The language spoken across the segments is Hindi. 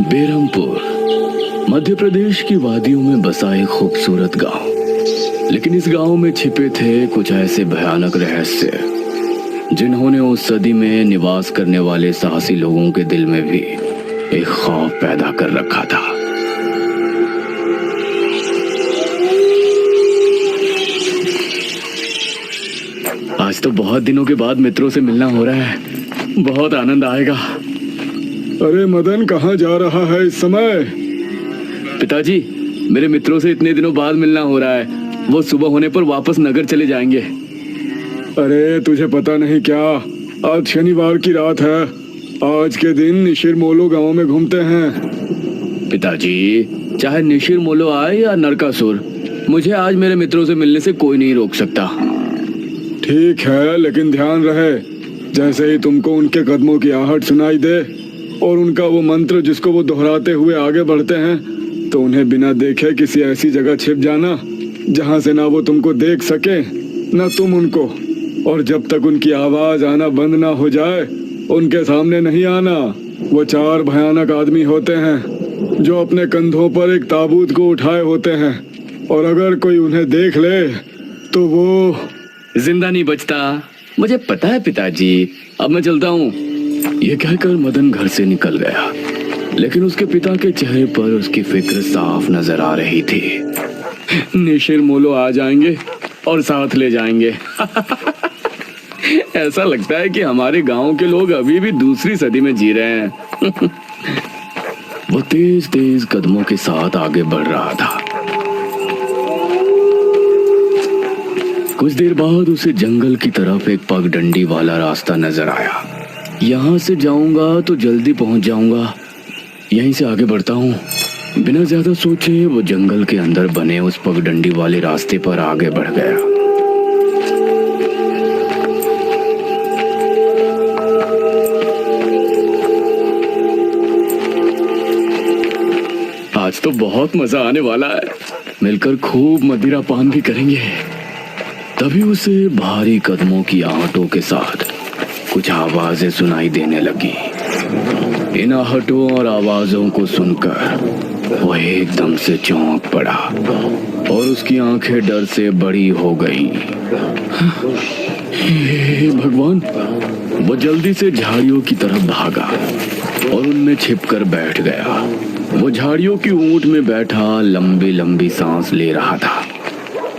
बेरमपुर मध्य प्रदेश की वादियों में बसा एक खूबसूरत गांव। लेकिन इस गांव में छिपे थे कुछ ऐसे भयानक रहस्य जिन्होंने उस सदी में निवास करने वाले साहसी लोगों के दिल में भी एक खौफ पैदा कर रखा था। आज तो बहुत दिनों के बाद मित्रों से मिलना हो रहा है, बहुत आनंद आएगा। अरे मदन, कहाँ जा रहा है इस समय? पिताजी, मेरे मित्रों से इतने दिनों बाद मिलना हो रहा है। वो सुबह होने पर वापस नगर चले जाएंगे। अरे तुझे पता नहीं क्या, आज शनिवार की रात है। आज के दिन निशिर मोलो गांव में घूमते हैं। पिताजी, चाहे निशिर मोलो आए या नरकासुर, मुझे आज मेरे मित्रों से मिलने से कोई नहीं रोक सकता। ठीक है, लेकिन ध्यान रहे, जैसे ही तुमको उनके कदमों की आहट सुनाई दे और उनका वो मंत्र जिसको वो दोहराते हुए आगे बढ़ते हैं, तो उन्हें बिना देखे किसी ऐसी जगह छिप जाना जहां से ना वो तुमको देख सके ना तुम उनको। और जब तक उनकी आवाज आना बंद ना हो जाए, उनके सामने नहीं आना। वो 4 भयानक आदमी होते हैं जो अपने कंधों पर एक ताबूत को उठाए होते हैं, और अगर कोई उन्हें देख ले तो वो जिंदा नहीं बचता। मुझे पता है पिताजी, अब मैं चलता हूँ। ये कहकर मदन घर से निकल गया, लेकिन उसके पिता के चेहरे पर उसकी फिक्र साफ नजर आ रही थी। निशिर मोलो आ जाएंगे और साथ ले जाएंगे। ऐसा लगता है कि हमारे गांव के लोग अभी भी दूसरी सदी में जी रहे हैं। वो तेज तेज कदमों के साथ आगे बढ़ रहा था। कुछ देर बाद उसे जंगल की तरफ एक पगडंडी वाला रास्ता नजर आया। यहाँ से जाऊंगा तो जल्दी पहुंच जाऊंगा, यहीं से आगे बढ़ता हूँ। बिना ज्यादा सोचे वो जंगल के अंदर बने उस पगडंडी वाले रास्ते पर आगे बढ़ गया। आज तो बहुत मजा आने वाला है, मिलकर खूब मदिरा पान भी करेंगे। तभी उसे भारी कदमों की आहटों के साथ कुछ आवाजें सुनाई देने लगी। इन आहटों और आवाजों को सुनकर वो एकदम से चौंक पड़ा और उसकी आंखें डर से बड़ी हो गईं। हे भगवान! वो जल्दी से झाड़ियों की तरफ भागा और उनमें छिपकर बैठ गया। वो झाड़ियों की ऊंट में बैठा लंबी लंबी सांस ले रहा था।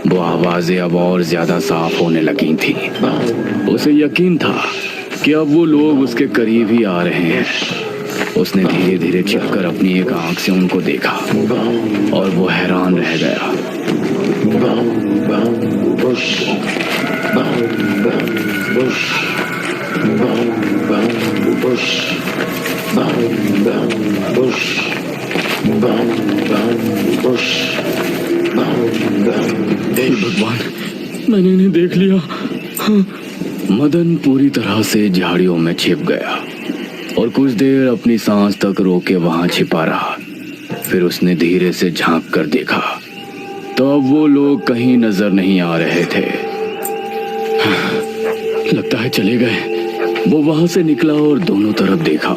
वो आवाजें अब और ज्यादा साफ होने लगी थी। उसे यकीन था कि अब वो लोग उसके करीब ही आ रहे हैं। उसने धीरे धीरे छिपकर अपनी एक आंख से उनको देखा और वो हैरान रह गया। हे भगवान, मैंने इन्हें देख लिया। हाँ। मदन पूरी तरह से झाड़ियों में छिप गया और कुछ देर अपनी सांस तक रोके वहां छिपा रहा। फिर उसने धीरे से झांक कर देखा तो अब वो लोग कहीं नजर नहीं आ रहे थे। हाँ, लगता है चले गए। वो वहां से निकला और दोनों तरफ देखा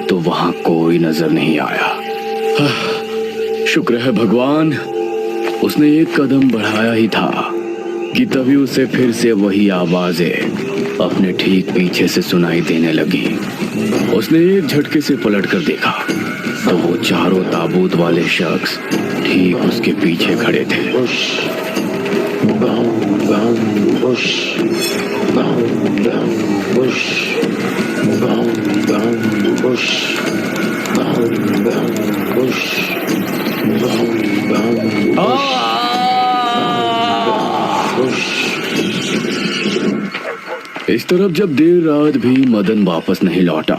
तो वहां कोई नजर नहीं आया। हाँ, शुक्र है भगवान। उसने एक कदम बढ़ाया ही था कि तभी उसे फिर से वही आवाजें अपने ठीक पीछे से सुनाई देने लगी। उसने एक झटके से पलट कर देखा तो वो चारों ताबूत वाले शख्स ठीक उसके पीछे खड़े थे। इस तरफ जब देर रात भी मदन वापस नहीं लौटा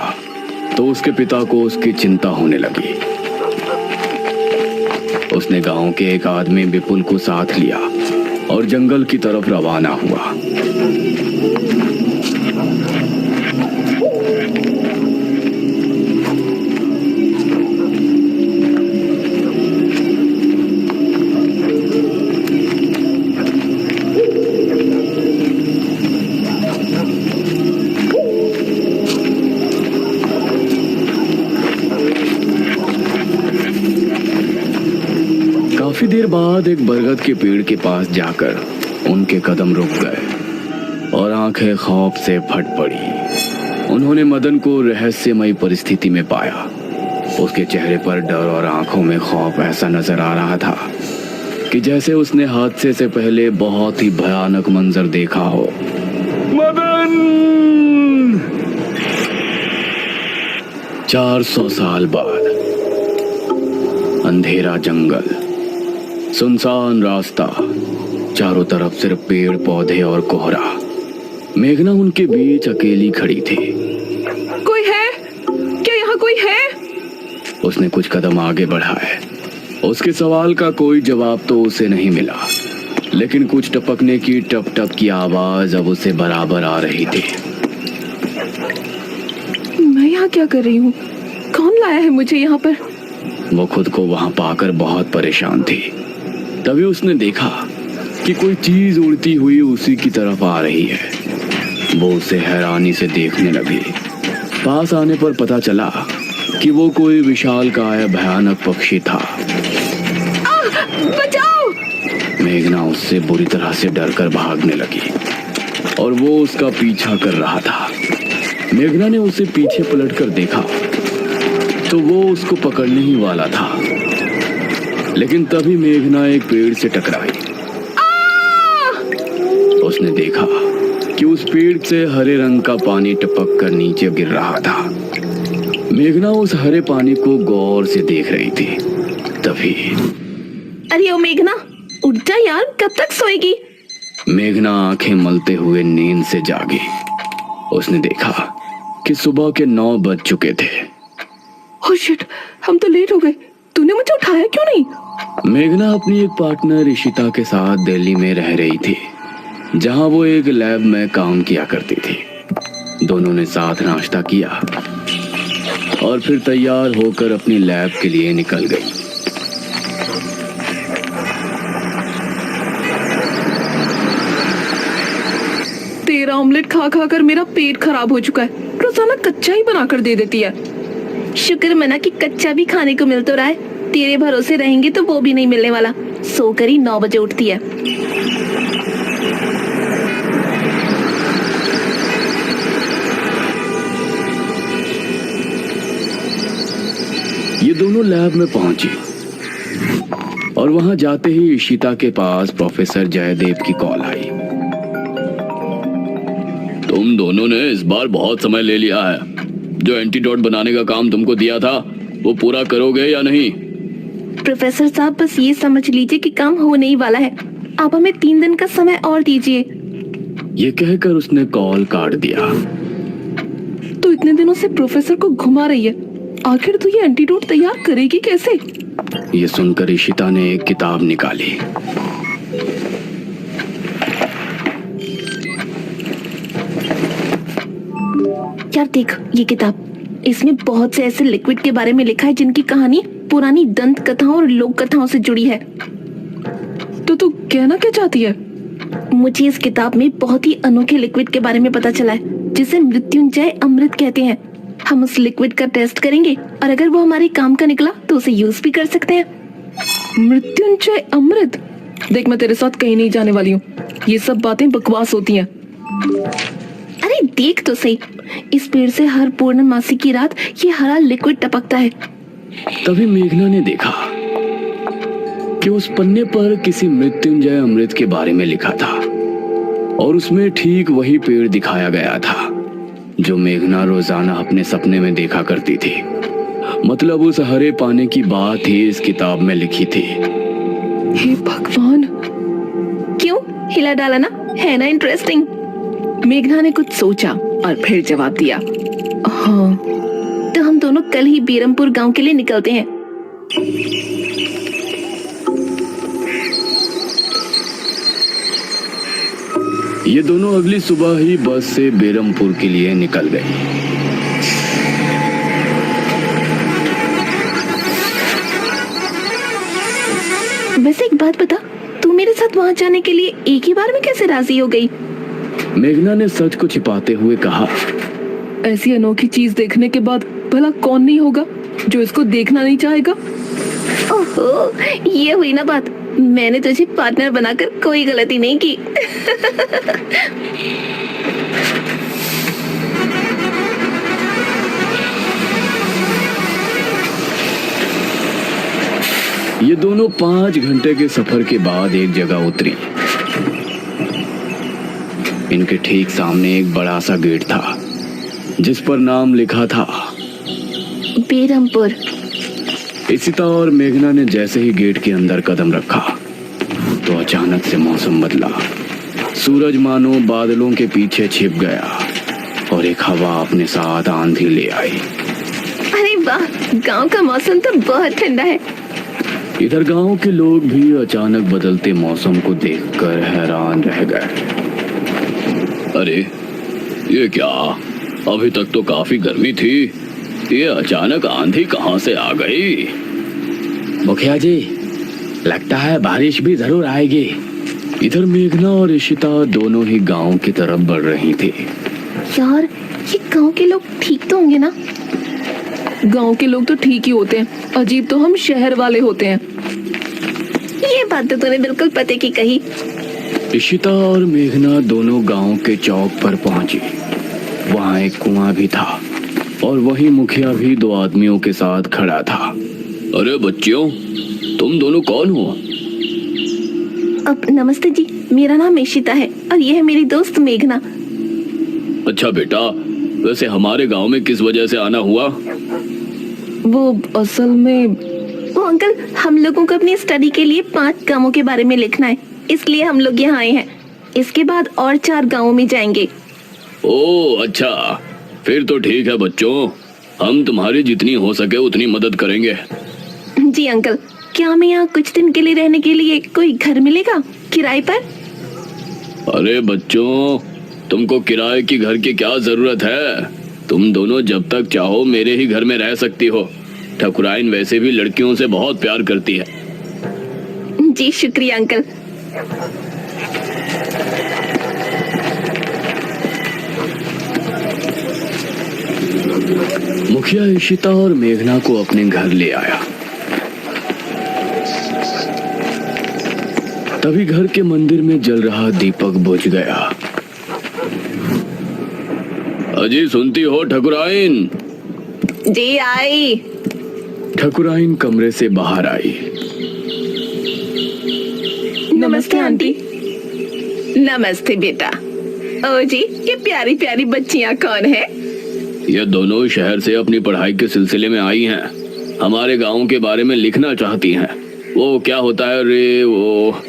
तो उसके पिता को उसकी चिंता होने लगी। उसने गांव के एक आदमी विपुल को साथ लिया और जंगल की तरफ रवाना हुआ। बाद एक बरगद के पेड़ के पास जाकर उनके कदम रुक गए और आंखें खौफ से फट पड़ी। उन्होंने मदन को रहस्यमयी परिस्थिति में पाया। उसके चेहरे पर डर और आंखों में खौफ ऐसा नजर आ रहा था कि जैसे उसने हादसे से पहले बहुत ही भयानक मंजर देखा हो। मदन! 400 साल बाद अंधेरा जंगल, सुनसान रास्ता, चारों तरफ सिर्फ पेड़ पौधे और कोहरा। मेघना उनके बीच अकेली खड़ी थी। कोई है क्या? यहाँ कोई है? उसने कुछ कदम आगे बढ़ाए। उसके सवाल का कोई जवाब तो उसे नहीं मिला, लेकिन कुछ टपकने की टप टप की आवाज अब उसे बराबर आ रही थी। मैं यहाँ क्या कर रही हूँ? कौन लाया है मुझे यहाँ पर? वो खुद को वहां पाकर बहुत परेशान थी। तभी उसने देखा कि कोई चीज उड़ती हुई उसी की तरफ आ रही है। वो उसे हैरानी से देखने लगी। पास आने पर पता चला कि वो कोई विशालकाय भयानक पक्षी था। बचाओ! मेघना उससे बुरी तरह से डरकर भागने लगी और वो उसका पीछा कर रहा था। मेघना ने उसे पीछे पलटकर देखा तो वो उसको पकड़ने ही वाला था, लेकिन तभी मेघना एक पेड़ से टकराई। उसने देखा कि उस पेड़ से हरे रंग का पानी टपक कर नीचे गिर रहा था। मेघना उस हरे पानी को गौर से देख रही थी। तभी अरे ओ मेघना, उठ जा यार, कब तक सोएगी? मेघना आंखें मलते हुए नींद से जागी। उसने देखा कि सुबह के 9 बज चुके थे। ओह शिट, हम तो लेट हो गए। तूने मुझे उठाया क्यों नहीं? मेघना अपनी एक पार्टनर इशिता के साथ दिल्ली में रह रही थी, जहां वो एक लैब में काम किया करती थी। दोनों ने साथ नाश्ता किया और फिर तैयार होकर अपनी लैब के लिए निकल गई। तेरा ऑमलेट खा खा कर मेरा पेट खराब हो चुका है। रोजाना कच्चा ही बना कर दे देती है। शुक्र मना कि कच्चा भी खाने को मिल तो रहा है। तेरे भरोसे रहेंगे तो वो भी नहीं मिलने वाला। सोकर ही 9 बजे उठती है। ये दोनों लैब में पहुंची और वहां जाते ही इशिता के पास प्रोफेसर जयदेव की कॉल आई। तुम दोनों ने इस बार बहुत समय ले लिया है। जो एंटीडोट बनाने का काम तुमको दिया था वो पूरा करोगे या नहीं? प्रोफेसर साहब, बस ये समझ लीजिए कि काम होने ही वाला है। आप हमें 3 दिन का समय और दीजिए। ये कहकर उसने कॉल काट दिया। तो इतने दिनों से प्रोफेसर को घुमा रही है, आखिर तू ये एंटीडोट तैयार करेगी कैसे? ये सुनकर इशिता ने एक किताब निकाली। यार देख ये किताब, इसमें बहुत से ऐसे लिक्विड के बारे में लिखा है जिनकी कहानी पुरानी दंत कथाओं और लोक कथाओं से जुड़ी है। तो तू कहना क्या चाहती है? मुझे इस किताब में बहुत ही अनोखे लिक्विड के बारे में पता चला है, जिसे मृत्युंजय अमृत कहते हैं। हम उस लिक्विड का टेस्ट करेंगे और अगर वो हमारे काम का निकला तो उसे यूज भी कर सकते हैं। मृत्युंजय अमृत? देख, मैं तेरे साथ कहीं नहीं जाने वाली हूँ। ये सब बातें बकवास होती हैं। अरे देख तो सही, इस पेड़ से हर पूर्णमासी की रात ये हरा लिक्विड टपकता है। तभी मेघना ने देखा कि उस पन्ने पर किसी मृत्युंजय अमृत के बारे में लिखा था और उसमें ठीक वही पेड़ दिखाया गया था जो मेघना रोजाना अपने सपने में देखा करती थी। मतलब उस हरे पानी की बात ही इस किताब में लिखी थी। हे भगवान, क्यों हिला डाला ना? है ना इंटरेस्टिंग? मेघना ने कुछ सोचा और फिर जवाब दिया, हाँ। तो हम दोनों कल ही बीरमपुर गांव के लिए निकलते हैं। ये दोनों अगली सुबह ही बस से बेरमपुर के लिए निकल गए। वैसे एक बात बता, तू मेरे साथ वहां जाने के लिए एक ही बार में कैसे राजी हो गई? मेघना ने सच को छिपाते हुए कहा, ऐसी अनोखी चीज देखने के बाद भला कौन नहीं होगा जो इसको देखना नहीं चाहेगा? ओहो, ये हुई ना बात। मैंने तुझे पार्टनर बनाकर कोई गलती नहीं की। ये दोनों 5 घंटे के सफर के बाद एक जगह उतरी। इनके ठीक सामने एक बड़ा सा गेट था जिस पर नाम लिखा था बेरमपुर। इशिता और मेघना ने जैसे ही गेट के अंदर कदम रखा तो अचानक से मौसम बदला। सूरज मानो बादलों के पीछे छिप गया और एक हवा अपने साथ आंधी ले आई। अरे वाह, गांव का मौसम तो बहुत ठंडा है। इधर गांव के लोग भी अचानक बदलते मौसम को देखकर हैरान रह गए। अरे ये क्या, अभी तक तो काफी गर्मी थी, ये अचानक आंधी कहां से आ गई? मुखिया जी, लगता है बारिश भी जरूर आएगी। इधर मेघना और इशिता दोनों ही गांव की तरफ बढ़ रही थी। यार, ये गांव के लोग ठीक तो होंगे ना? गांव के लोग तो ठीक ही होते हैं, अजीब तो हम शहर वाले होते हैं। ये बात तो तूने बिल्कुल पते की कही। इशिता और मेघना दोनों गांव के चौक पर पहुंची। वहां एक कुआं भी था और वही मुखिया भी 2 आदमियों के साथ खड़ा था। अरे बच्चियों, तुम दोनों कौन हो? अब नमस्ते जी, मेरा नाम इशिता है और ये है मेरी दोस्त मेघना। अच्छा बेटा, वैसे हमारे गांव में किस वजह से आना हुआ? वो असल में वो अंकल, हम लोगों को अपनी स्टडी के लिए 5 गांवों के बारे में लिखना है, इसलिए हम लोग यहाँ आए हैं। इसके बाद और 4 गांवों में जाएंगे। ओह अच्छा, फिर तो ठीक है बच्चों, हम तुम्हारी जितनी हो सके उतनी मदद करेंगे। जी अंकल, क्या हमें यहाँ कुछ दिन के लिए रहने के लिए कोई घर मिलेगा किराए पर? अरे बच्चों, तुमको किराए की घर की क्या जरूरत है? तुम दोनों जब तक चाहो मेरे ही घर में रह सकती हो। ठकुराइन वैसे भी लड़कियों से बहुत प्यार करती है। जी शुक्रिया अंकल। मुखिया इशिता और मेघना को अपने घर ले आया। तभी घर के मंदिर में जल रहा दीपक बुझ गया। अजी सुनती हो ठकुराइन? जी आई। ठकुराइन कमरे से बाहर आई। नमस्ते आंटी। नमस्ते बेटा। ओ जी, ये प्यारी प्यारी बच्चियां कौन है? ये दोनों शहर से अपनी पढ़ाई के सिलसिले में आई हैं। हमारे गांव के बारे में लिखना चाहती हैं। वो क्या होता है रे, वो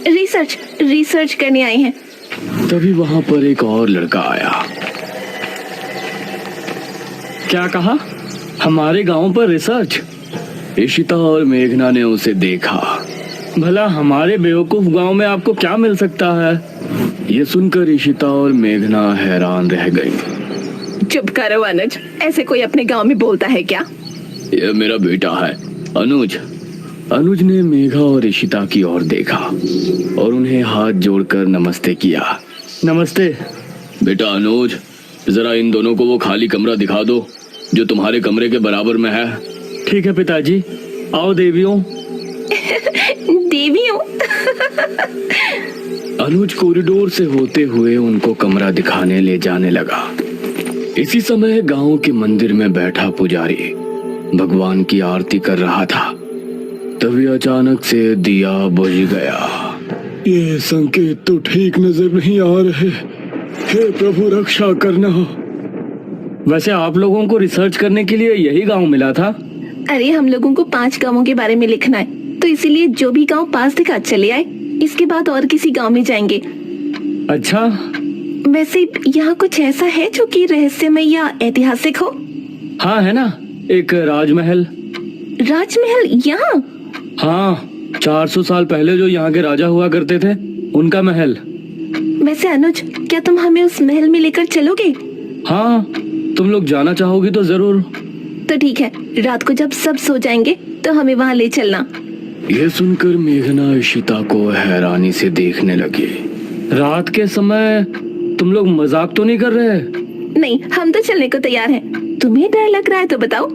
रिसर्च करने आई हैं। तभी वहां पर एक और लड़का आया। क्या कहा? हमारे गांव पर रिसर्च? इशिता और मेघना ने उसे देखा। भला हमारे बेवकूफ गांव में आपको क्या मिल सकता है? ये सुनकर इशिता और मेघना हैरान रह गईं। चुप करो अनुज, ऐसे कोई अपने गांव में बोलता है क्या? ये मेरा बेटा है अनुज। अनुज ने मेघा और इशिता की ओर देखा और उन्हें हाथ जोड़कर नमस्ते किया। नमस्ते। बेटा अनुज, जरा इन दोनों को वो खाली कमरा दिखा दो जो तुम्हारे कमरे के बराबर में है। ठीक है पिताजी। आओ देवियों। देवियों? अनुज कॉरिडोर से होते हुए उनको कमरा दिखाने ले जाने लगा। इसी समय गांव के मंदिर में बैठा पुजारी भगवान की आरती कर रहा था। तभी अचानक से दिया बुझ गया। ये संकेत तो ठीक नजर नहीं आ रहे। हे प्रभु, रक्षा करना। वैसे आप लोगों को रिसर्च करने के लिए यही गांव मिला था? अरे हम लोगों को 5 गांवों के बारे में लिखना है, तो इसीलिए जो भी गांव पास दिखा चले आए। इसके बाद और किसी गांव में जाएंगे। अच्छा, वैसे यहाँ कुछ ऐसा है जो कि रहस्यमय या ऐतिहासिक हो? हाँ है ना, एक राजमहल। राजमहल यहाँ? हाँ, 400 साल पहले जो यहाँ के राजा हुआ करते थे, उनका महल। वैसे अनुज, क्या तुम हमें उस महल में लेकर चलोगे? हाँ, तुम लोग जाना चाहोगी तो जरूर। तो ठीक है, रात को जब सब सो जाएंगे तो हमें वहाँ ले चलना। यह सुनकर मेघना इशिता को हैरानी से देखने लगी। रात के समय तुम लोग मजाक तो नहीं कर रहे? नहीं, हम तो चलने को तैयार हैं। तुम्हें डर लग रहा है तो बताओ।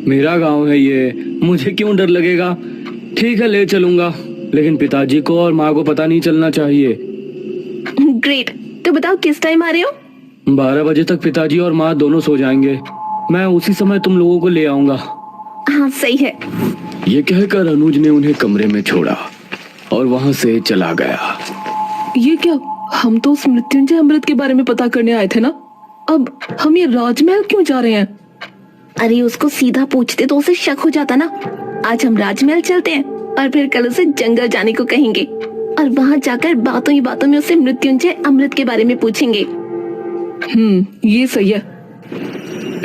मेरा गांव है ये, मुझे क्यों डर लगेगा? ठीक है, ले चलूंगा। लेकिन पिताजी को और माँ को पता नहीं चलना चाहिए। ग्रेट, तो बताओ किस टाइम आ रहे हो? 12 बजे तक पिताजी और माँ दोनों सो जाएंगे। मैं उसी समय तुम लोगों को ले आऊंगा। हाँ सही है। ये कहकर अनुज ने उन्हें कमरे में छोड़ा और वहां से चला गया। ये क्या, हम तो उस मृत्युंजय अमृत के बारे में पता करने आए थे ना, अब हम ये राजमहल क्यों जा रहे हैं? अरे उसको सीधा पूछते तो उसे शक हो जाता ना। आज हम राजमहल चलते हैं और फिर कल उसे जंगल जाने को कहेंगे और वहां जाकर बातों ही बातों में उसे मृत्युंजय अमृत के बारे में पूछेंगे। ये सही है।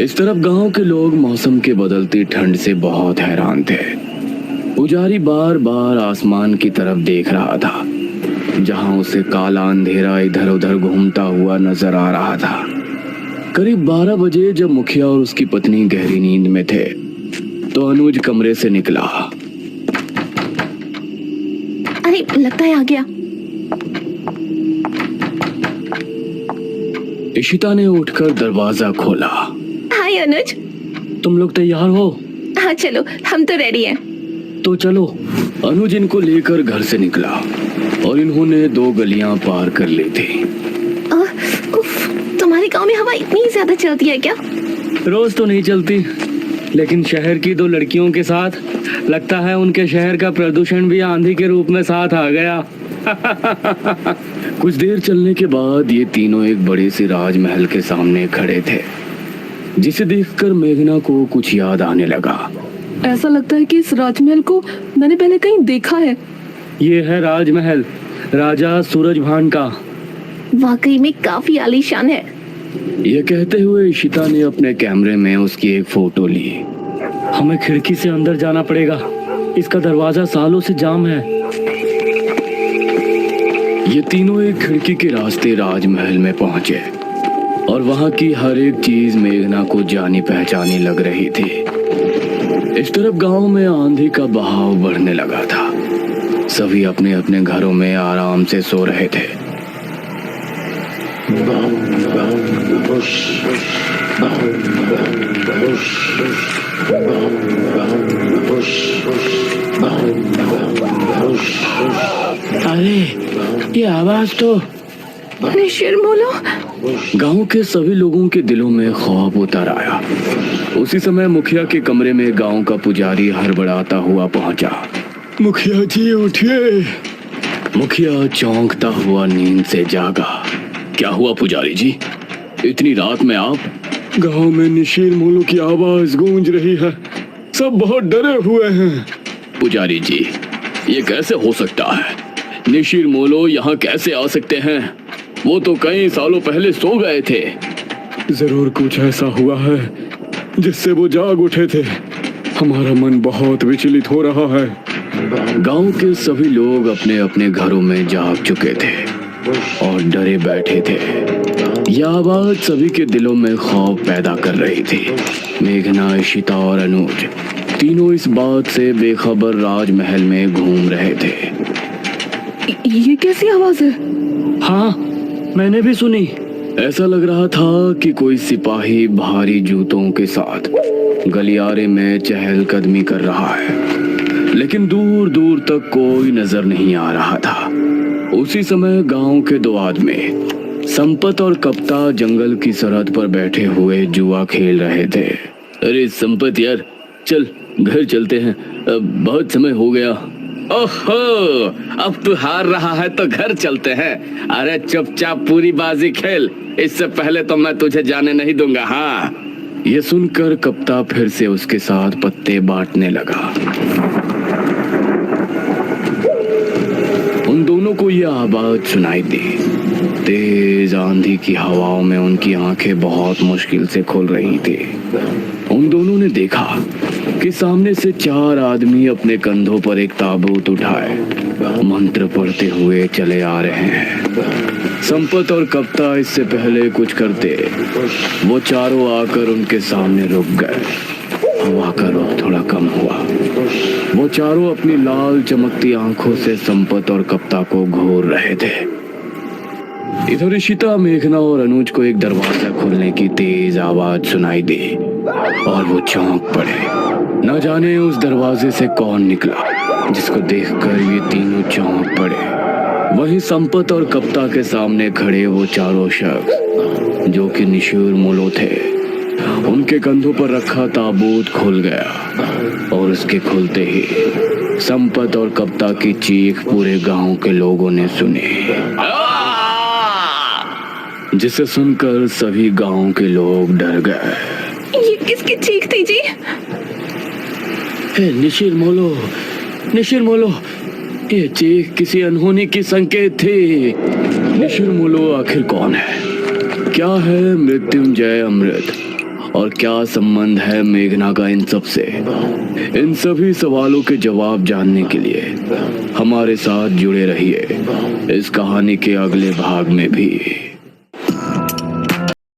इस तरफ गांव के लोग मौसम के बदलती ठंड से बहुत हैरान थे। पुजारी बार बार आसमान की तरफ देख रहा था, जहां उसे काला अंधेरा इधर उधर घूमता हुआ नजर आ रहा था। करीब 12 बजे जब मुखिया और उसकी पत्नी गहरी नींद में थे, तो अनुज कमरे से निकला। अरे लगता है आ गया। इशिता ने उठकर दरवाजा खोला। हाय अनुज। तुम लोग तैयार हो? हाँ चलो, हम तो रेडी हैं। तो चलो। अनुज इनको लेकर घर से निकला और इन्होंने 2 गलियां पार कर ली थी। उफ, तुम्हारे गांव में हवा इतनी ज्यादा चलती है क्या? रोज तो नहीं चलती, लेकिन शहर की 2 लड़कियों के साथ लगता है उनके शहर का प्रदूषण भी आंधी के रूप में साथ आ गया। कुछ देर चलने के बाद ये तीनों एक बड़े से राजमहल के सामने खड़े थे, जिसे देखकर मेघना को कुछ याद आने लगा। ऐसा लगता है कि इस राजमहल को मैंने पहले कहीं देखा है। ये है राजमहल, राजा सूरजभान का। वाकई में काफी आलीशान है। ये कहते हुए इशिता ने अपने कैमरे में उसकी एक फोटो ली। हमें खिड़की से अंदर जाना पड़ेगा, इसका दरवाजा सालों से जाम है। ये तीनों एक खिड़की के रास्ते राजमहल में पहुंचे और वहां की हर एक चीज मेघना को जानी पहचानी लग रही थी। इस तरफ गांव में आंधी का बहाव बढ़ने लगा था। सभी अपने अपने घरों में आराम से सो रहे थे। अरे ये आवाज तो निशिरमोलो। गांव के सभी लोगों के दिलों में खौफ उतर आया। उसी समय मुखिया के कमरे में गांव का पुजारी हड़बड़ाता हुआ पहुंचा। मुखिया जी उठिए। मुखिया चौंकता हुआ नींद से जागा। क्या हुआ पुजारी जी, इतनी रात में आप? गांव में निशीर मोलो की आवाज गूंज रही है, सब बहुत डरे हुए हैं। पुजारी जी, ये कैसे हो सकता है? निशीर मोलो यहाँ कैसे आ सकते हैं? वो तो कई सालों पहले सो गए थे। जरूर कुछ ऐसा हुआ है जिससे वो जाग उठे थे। हमारा मन बहुत विचलित हो रहा है। गांव के सभी लोग अपने अपने घरों में जाग चुके थे और डरे बैठे थे। यह आवाज सभी के दिलों में खौफ पैदा कर रही थी। मेघना, इशिता और अनुज तीनों इस बात से बेखबर राजमहल में घूम रहे थे। ये कैसी आवाज है? हाँ, मैंने भी सुनी। ऐसा लग रहा था कि कोई सिपाही भारी जूतों के साथ गलियारे में चहलकदमी कर रहा है, लेकिन दूर दूर तक कोई नजर नहीं आ रहा था। उसी समय गांव के 2 आदमी संपत और कप्ता जंगल की सरहद पर बैठे हुए जुआ खेल रहे थे। अरे संपत यार, चल घर चलते हैं, अब बहुत समय हो गया। ओहो, अब तू हार रहा है तो घर चलते हैं। अरे चुपचाप पूरी बाजी खेल, इससे पहले तो मैं तुझे जाने नहीं दूंगा। हाँ। ये सुनकर कप्ता फिर से उसके साथ पत्ते बांटने लगा। उन दोनों को यह आवाज सुनाई दी। तेज आंधी की हवाओं में उनकी आंखें बहुत मुश्किल से खुल रही थी। उन दोनों ने देखा कि सामने से 4 आदमी अपने कंधों पर एक ताबूत उठाए मंत्र पढ़ते हुए चले आ रहे हैं। संपत और कप्ता इससे पहले कुछ करते, वो चारों आकर उनके सामने रुक गए। हवा का रुख थोड़ा कम हुआ। वो चारों अपनी लाल चमकती आंखों से संपत और कप्ता को घूर रहे थे। इधर इशिता, मेघना और अनुज को एक दरवाजा खोलने की तेज आवाज सुनाई दी और वो चौंक पड़े। न जाने उस दरवाजे से कौन निकला। जिसको देखकर ये तीनों चौंक पड़े। वहीं संपत और कप्ता के सामने खड़े वो चारों शख्स जो कि निशूर मोलो थे, उनके कंधों पर रखा ताबूत खुल गया और उसके खुलते ही संपत और कप्ता की चीख पूरे गांव के लोगों ने सुनी, जिसे सुनकर सभी गांव के लोग डर गए। ये किसकी चीख थी जी? निशिर मोलो, ये चीख किसी अनहोनी की संकेत थी। निशिर मोलो आखिर कौन है? क्या है मृत्युंजय अमृत? और क्या संबंध है मेघना का इन सब से? इन सभी सवालों के जवाब जानने के लिए हमारे साथ जुड़े रहिए इस कहानी के अगले भाग में भी।